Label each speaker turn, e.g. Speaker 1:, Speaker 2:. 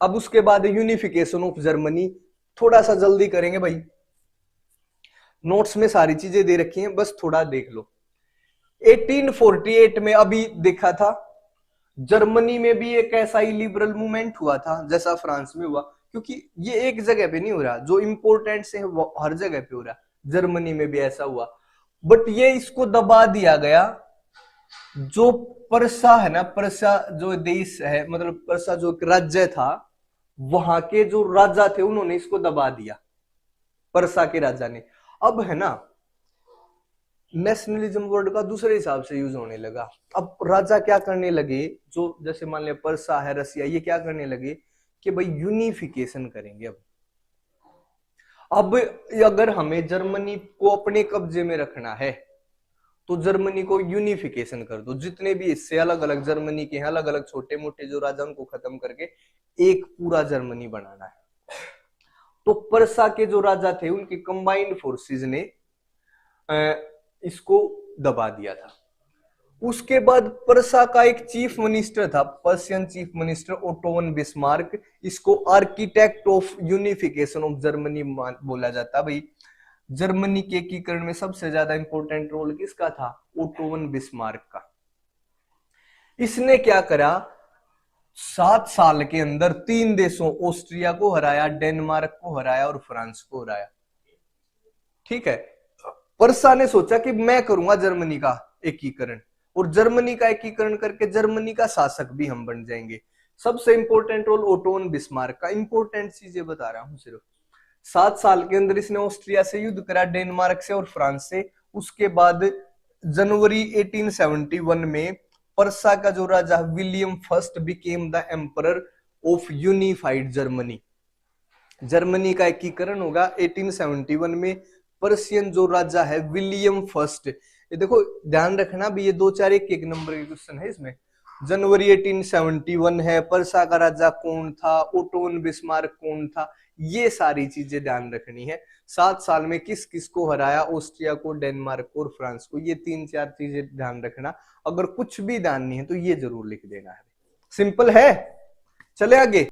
Speaker 1: अब उसके बाद यूनिफिकेशन ऑफ जर्मनी, थोड़ा सा जल्दी करेंगे भाई, नोट्स में सारी चीजें दे रखी हैं, बस थोड़ा देख लो। 1848 में अभी देखा था, जर्मनी में भी एक ऐसा ही लिबरल मूवमेंट हुआ था जैसा फ्रांस में हुआ, क्योंकि ये एक जगह पे नहीं हो रहा, जो इंपोर्टेंट से है वो हर जगह पे हो रहा, जर्मनी में भी ऐसा हुआ। बट ये इसको दबा दिया गया, जो परसा है ना, परसा जो देश है, मतलब परसा जो एक राज्य था, वहां के जो राजा थे उन्होंने इसको दबा दिया, परसा के राजा ने। अब है ना, नेशनलिज्म वर्ड का दूसरे हिसाब से यूज होने लगा। अब राजा क्या करने लगे, जो जैसे मान लिया परसा है, रसिया, ये क्या करने लगे कि भाई यूनिफिकेशन करेंगे। अब अगर हमें जर्मनी को अपने कब्जे में रखना है तो जर्मनी को यूनिफिकेशन कर दो, जितने भी हिस्से अलग अलग जर्मनी के हैं, अलग अलग छोटे मोटे जो राजा, उनको खत्म करके एक पूरा जर्मनी बनाना है। तो परसा के जो राजा थे उनकी कंबाइंड फोर्सेस ने इसको दबा दिया था। उसके बाद परसा का एक चीफ मिनिस्टर था, Persian chief minister Otto von Bismarck, इसको architect of unification of Germany बोला जाता। भाई जर्मनी के एकीकरण में सबसे ज्यादा इंपॉर्टेंट रोल किसका था? ओटोवन बिस्मार्क का। इसने क्या करा, 7 साल के अंदर 3 देशों, ऑस्ट्रिया को हराया, डेनमार्क को हराया और फ्रांस को हराया। ठीक है, परसा ने सोचा कि मैं करूंगा जर्मनी का एकीकरण, और जर्मनी का एकीकरण करके जर्मनी का शासक भी हम बन जाएंगे। सबसे इंपॉर्टेंट रोल ओटोन बिस्मार्क का। इंपॉर्टेंट चीजें बता रहा हूं सिर्फ। 7 साल के अंदर इसने ऑस्ट्रिया से युद्ध करा, डेनमार्क से और फ्रांस से। उसके बाद जनवरी 1871 में परसा का जो राजा William first became the emperor of unified Germany. Germany का एकीकरण होगा 1871 में। पर्शियन जो राजा है विलियम फर्स्ट, ये देखो ध्यान रखना भी, ये 2 4 1 नंबर के क्वेश्चन है इसमें। जनवरी 1871 है, परसा का राजा कौन था, ओटोन बिस्मार्क कौन था, ये सारी चीजें ध्यान रखनी है। 7 साल में किस किस को हराया, ऑस्ट्रिया को, डेनमार्क को और फ्रांस को, ये 3 4 चीजें ध्यान रखना। अगर कुछ भी ध्यान नहीं है तो ये जरूर लिख देना है। सिंपल है, चले आगे।